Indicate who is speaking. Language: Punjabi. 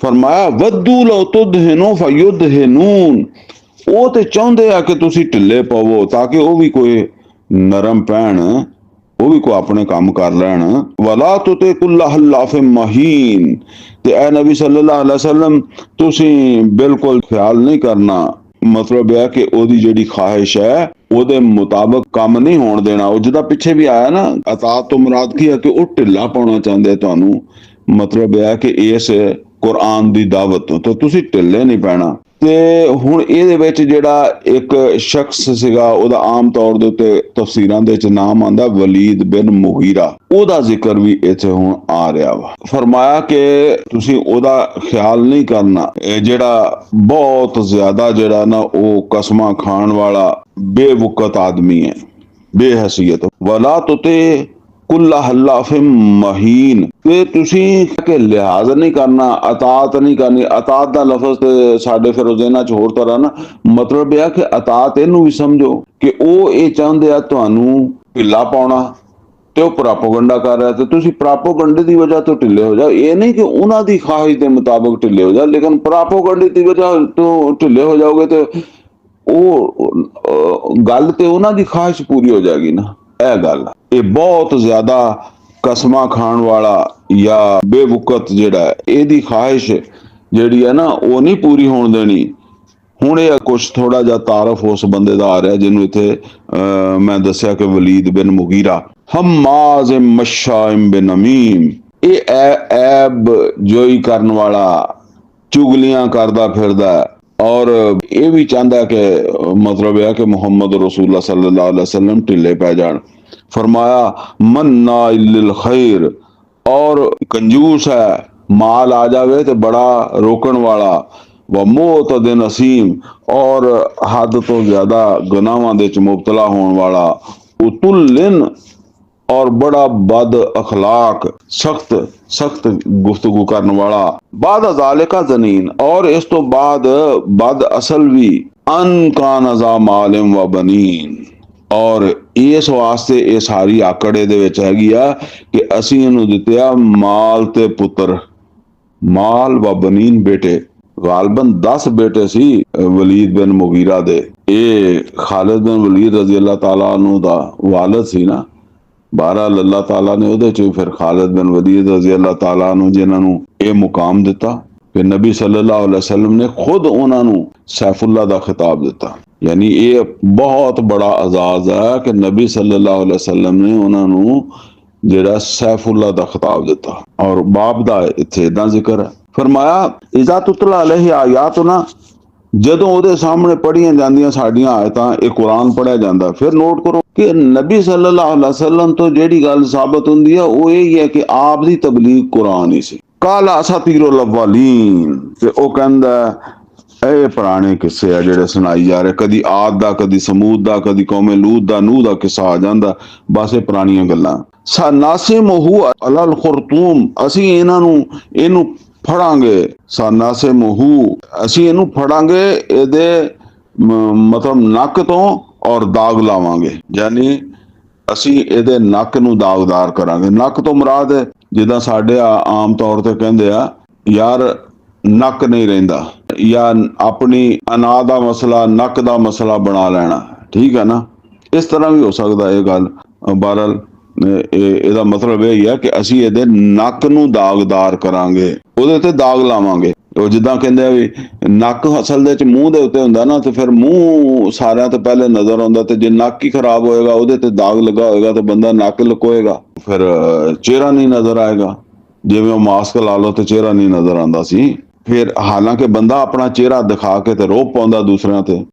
Speaker 1: फरमाया वद्दू लो तुदहिनु फयुदहिनून, ਉਹ ਤੇ ਚਾਹੁੰਦੇ ਆ ਕਿ ਤੁਸੀਂ ਢਿੱਲੇ ਪਵੋ ਤਾਂ ਕਿ ਉਹ ਵੀ ਕੋਈ ਨਰਮ ਪੈਣ, ਉਹ ਵੀ ਕੋਈ ਆਪਣੇ ਕੰਮ ਕਰ ਲੈਣ। ਵਲਾ ਤੁਤੇ ਕੁੱਲ ਹਲਾਫ ਮਹੀਨ, ਤੇ ਐ ਨਬੀ ਸੱਲੱਲਾਹੁ ਅਲੈहि ਵਸੱਲਮ ਤੁਸੀਂ ਬਿਲਕੁਲ ਖਿਆਲ ਨਹੀਂ ਕਰਨਾ, ਮਤਲਬ ਇਹ ਕਿ ਉਹਦੀ ਜਿਹੜੀ ਖਾਹਿਸ਼ ਹੈ ਉਹਦੇ ਮੁਤਾਬਕ ਕੰਮ ਨਹੀਂ ਹੋਣ ਦੇਣਾ। ਉਹ ਜਿਹਦਾ ਪਿੱਛੇ ਵੀ ਆਇਆ ਨਾ, ਅਤਾਤ ਤੋਂ ਮੁਰਾਦ ਕੀ ਹੈ ਕਿ ਉਹ ਢਿੱਲਾ ਪਾਉਣਾ ਚਾਹੁੰਦੇ ਤੁਹਾਨੂੰ, ਮਤਲਬ ਇਹ ਹੈ ਕਿ ਇਸ ਕੁਰਾਨ ਦੀ ਦਾਵਤ ਤੋਂ ਤੁਸੀਂ ਢਿੱਲੇ ਨਹੀਂ ਪੈਣਾ। ਤੇ ਹੁਣ ਇਹਦੇ ਵਿੱਚ ਜਿਹੜਾ ਇੱਕ ਸ਼ਖਸ ਸੀਗਾ, ਉਹਦਾ ਆਮ ਤੌਰ ਦੇ ਉੱਤੇ ਤਫਸੀਰਾਂ ਦੇ ਵਿੱਚ ਨਾਮ ਆਂਦਾ ਵਲੀਦ ਬਿਨ ਮੁਗੀਰਾ, ਉਹਦਾ ਜ਼ਿਕਰ ਵੀ ਇੱਥੇ ਹੁਣ ਆ ਰਿਹਾ ਵਾ। ਫਰਮਾਇਆ ਕਿ ਤੁਸੀਂ ਉਹਦਾ ਖਿਆਲ ਨਹੀਂ ਕਰਨਾ, ਇਹ ਜਿਹੜਾ ਬਹੁਤ ਜ਼ਿਆਦਾ ਜਿਹੜਾ ਨਾ ਉਹ ਕਸਮਾਂ ਖਾਣ ਵਾਲਾ ਬੇਵਕਤ ਆਦਮੀ ਹੈ, ਬੇਹਸੀਅਤ। ਵਲਾ ਤੁਤੇ ਕੁੱਲ ਹਲਾਫ ਮਹੀਨ, ਤੇ ਤੁਸੀਂ ਕਿ ਲਿਹਾਜ਼ ਨਹੀਂ ਕਰਨਾ, ਅਤਾਤ ਨਹੀਂ ਕਰਨੀ। ਅਤਾਤ ਦਾ ਲਫ਼ਜ਼ ਤੇ ਸਾਡੇ ਫਿਰ ਜ਼ਿਹਨਾਂ ਚ ਹੋਰ ਤਰ੍ਹਾਂ ਨਾ, ਮਤਲਬ ਇਹ ਕਿ ਅਤਾਤ ਇਹਨੂੰ ਵੀ ਸਮਝੋ ਕਿ ਉਹ ਇਹ ਚਾਹੁੰਦੇ ਆ ਤੁਹਾਨੂੰ ਢਿੱਲਾ ਪਾਉਣਾ, ਤੇ ਉਹ ਪ੍ਰਾਪੋਗੰਡਾ ਕਰ ਰਿਹਾ, ਤੇ ਤੁਸੀਂ ਪ੍ਰਾਪੋਗੰਡੇ ਦੀ ਵਜ੍ਹਾ ਤੋਂ ਢਿੱਲੇ ਹੋ ਜਾਓ। ਇਹ ਨਹੀਂ ਕਿ ਉਹਨਾਂ ਦੀ ਖਾਹਿਸ਼ ਦੇ ਮੁਤਾਬਕ ਢਿੱਲੇ ਹੋ ਜਾਓ, ਲੇਕਿਨ ਪ੍ਰਾਪੋਗੰਡੇ ਦੀ ਵਜ੍ਹਾ ਤੋਂ ਢਿੱਲੇ ਹੋ ਜਾਓਗੇ ਤੇ ਉਹ ਗੱਲ ਤੇ ਉਹਨਾਂ ਦੀ ਖਾਹਿਸ਼ ਪੂਰੀ ਹੋ ਜਾਏਗੀ ਨਾ। ਇਹ ਗੱਲ, ਇਹ ਬਹੁਤ ਜ਼ਿਆਦਾ ਕਸਮਾਂ ਖਾਣ ਵਾਲਾ ਜਾਂ ਬੇਵਕਤ ਜਿਹੜਾ ਇਹਦੀ ਖਾਹਿਸ਼ ਜਿਹੜੀ ਹੈ ਨਾ ਉਹ ਨਹੀਂ ਪੂਰੀ ਹੋਣ ਦੇਣੀ। ਹੁਣ ਇਹ ਕੁਛ ਥੋੜਾ ਜਿਹਾ ਤਾਰਫ ਉਸ ਬੰਦੇ ਦਾ ਆ ਰਿਹਾ ਜਿਹਨੂੰ ਇੱਥੇ ਮੈਂ ਦੱਸਿਆ ਕਿ ਵਲੀਦ ਬਿਨ ਮੁਗੀਰਾ, ਹਮਾਜ਼ ਮਸ਼ਾਇਮ ਬਿਨ ਨਮੀਮ, ਇਹ ਐਬ ਜੋਈ ਕਰਨ ਵਾਲਾ, ਚੁਗਲੀਆਂ ਕਰਦਾ ਫਿਰਦਾ, ਔਰ ਇਹ ਵੀ ਚਾਹੁੰਦਾ ਕਿ ਮਤਲਬ ਇਹ ਕਿ ਮੁਹੰਮਦ रसूलुल्लाह सल्लल्लाहु अलैहि वसल्लम ढिले पै जान। फरमाया मन्ना लिल खैर, और कंजूस है, माल आ जावे तो बड़ा रोकन वाला, व मौत दिन असीम, और हद तो ज्यादा गुनाहां दे च मुबतला होने वाला, उतुल्लिन, और बड़ा बद अखलाक, सख्त सख्त गुफ्तगू करने वाला, बाद ज़ालिका ज़नीन, और इस तो बाद बद असल भी, अन का नज़ा मालिम व बनीन, और इस वास्ते ये सारी आकड़ दे विच हैगी आ कि असीं इहनूं दित्ते आ माल ते पुत्र, माल व बनीन बेटे। गालबन 10 बेटे सी वलीद बिन मुगीरा दे, ये खालिद बिन वलीद रजी अल्लाह तआला अन्हु दा वालिद सी ना। बहरहाल अल्लाह ताला ने ਉਹਦੇ ਚ ਫਿਰ खालिद बिन वलीद रजी अल्लाह ताला ਨੂੰ ਜਿਨ੍ਹਾਂ ਨੂੰ ਇਹ ਮੁਕਾਮ ਦਿੱਤਾ ਕਿ ਨਬੀ सल्लल्लाहु अलैहि वसल्लम ने खुद ਉਹਨਾਂ ਨੂੰ सैफुल्लाह ਦਾ खिताब ਦਿੱਤਾ। यानी ਇਹ बहुत बड़ा एजाज है कि नबी सल्लल्लाहु अलैहि वसल्लम ने ਉਹਨਾਂ ਨੂੰ ਜਿਹੜਾ सैफुल्लाह ਦਾ खिताब ਦਿੱਤਾ। और बाप ਦਾ ਇੱਥੇ ਇਦਾਂ ਜ਼ਿਕਰ ਹੈ। फरमाया इज़ा तुतला अलैहि आयातुना, ਜਦੋਂ ਉਹਦੇ ਸਾਹਮਣੇ ਪੜ੍ਹੀਆਂ ਜਾਂਦੀਆਂ ਸਾਡੀਆਂ ਆਇਤਾਂ, ਇਹ ਕੁਰਾਨ ਪੜ੍ਹਿਆ ਜਾਂਦਾ। ਫਿਰ ਨੋਟ ਕਰੋ ਕਿ ਨਬੀ ਸੱਲੱਲਾਹੁ ਅਲੈहि ਵਸੱਲਮ ਤੋਂ ਜਿਹੜੀ ਗੱਲ ਸਾਬਤ ਹੁੰਦੀ ਹੈ ਉਹ ਇਹ ਹੈ ਕਿ ਆਪ ਦੀ ਤਬਲੀਗ ਕੁਰਾਨ ਹੀ ਸੀ। ਕਾਲਾ ਅਸਾਤੀਰੁਲ ਅਵਲੀਨ, ਤੇ ਉਹ ਕਹਿੰਦਾ ਇਹ ਪੁਰਾਣੇ ਕਿੱਸੇ ਆ ਜਿਹੜੇ ਸੁਣਾਈ ਜਾ ਰਹੇ, ਕਦੀ ਆਦ ਦਾ, ਕਦੀ ਸਮੂਦ ਦਾ, ਕਦੀ ਕੌਮੇ ਲੂਤ ਦਾ, ਨੂਹ ਦਾ ਕਿੱਸਾ ਆ ਜਾਂਦਾ, ਬਸ ਇਹ ਪੁਰਾਣੀਆਂ ਗੱਲਾਂ। ਸਨਾਸਿਮਹੁ ਅਲਲ ਖੁਰਤੂਮ, ਅਸੀਂ ਇਹਨੂੰ ਫੜਾਂਗੇ। ਸਨਾਸਿਮਹੁ, ਅਸੀਂ ਇਹਨੂੰ ਫੜਾਂਗੇ ਇਹਦੇ ਮਤਲਬ ਨੱਕ ਤੋਂ, ਔਰ ਦਾਗ ਲਾਵਾਂਗੇ, ਯਾਨੀ ਅਸੀਂ ਇਹਦੇ ਨੱਕ ਨੂੰ ਦਾਗਦਾਰ ਕਰਾਂਗੇ। ਨੱਕ ਤੋਂ ਮੁਰਾਦ ਹੈ ਜਿੱਦਾਂ ਸਾਡੇ ਆਮ ਤੌਰ ਤੇ ਕਹਿੰਦੇ ਆ ਯਾਰ ਨੱਕ ਨਹੀਂ ਰਹਿੰਦਾ, ਜਾਂ ਆਪਣੀ ਅਨਾ ਦਾ ਮਸਲਾ ਨੱਕ ਦਾ ਮਸਲਾ ਬਣਾ ਲੈਣਾ, ਠੀਕ ਹੈ ਨਾ। ਇਸ ਤਰ੍ਹਾਂ ਵੀ ਹੋ ਸਕਦਾ ਇਹ ਗੱਲ। ਬਹਰਹਾਲ ਇਹਦਾ ਮਤਲਬ ਇਹ ਹੀ ਹੈ ਕਿ ਅਸੀਂ ਇਹਦੇ ਨੱਕ ਨੂੰ ਦਾਗਦਾਰ ਕਰਾਂਗੇ, ਉਹਦੇ ਤੇ ਦਾਗ ਲਾਵਾਂਗੇ। ਉਹ ਜਿੱਦਾਂ ਕਹਿੰਦੇ ਆ ਵੀ ਨੱਕ ਅਸਲ ਦੇ ਵਿੱਚ ਮੂੰਹ ਦੇ ਉੱਤੇ ਹੁੰਦਾ ਨਾ, ਤੇ ਫਿਰ ਮੂੰਹ ਸਾਰਿਆਂ ਤੋਂ ਪਹਿਲੇ ਨਜ਼ਰ ਆਉਂਦਾ, ਤੇ ਜੇ ਨੱਕ ਹੀ ਖਰਾਬ ਹੋਏਗਾ, ਉਹਦੇ ਤੇ ਦਾਗ ਲੱਗਾ ਹੋਏਗਾ, ਤੇ ਬੰਦਾ ਨੱਕ ਲੁਕੋਏਗਾ, ਫਿਰ ਚਿਹਰਾ ਨਹੀਂ ਨਜ਼ਰ ਆਏਗਾ। ਜਿਵੇਂ ਉਹ ਮਾਸਕ ਲਾ ਲਓ ਤੇ ਚਿਹਰਾ ਨਹੀਂ ਨਜ਼ਰ ਆਉਂਦਾ ਸੀ। ਫਿਰ ਹਾਲਾਂਕਿ ਬੰਦਾ ਆਪਣਾ ਚਿਹਰਾ ਦਿਖਾ ਕੇ ਤੇ ਰੋਬ ਪਾਉਂਦਾ ਦੂਸਰਿਆਂ ਤੇ,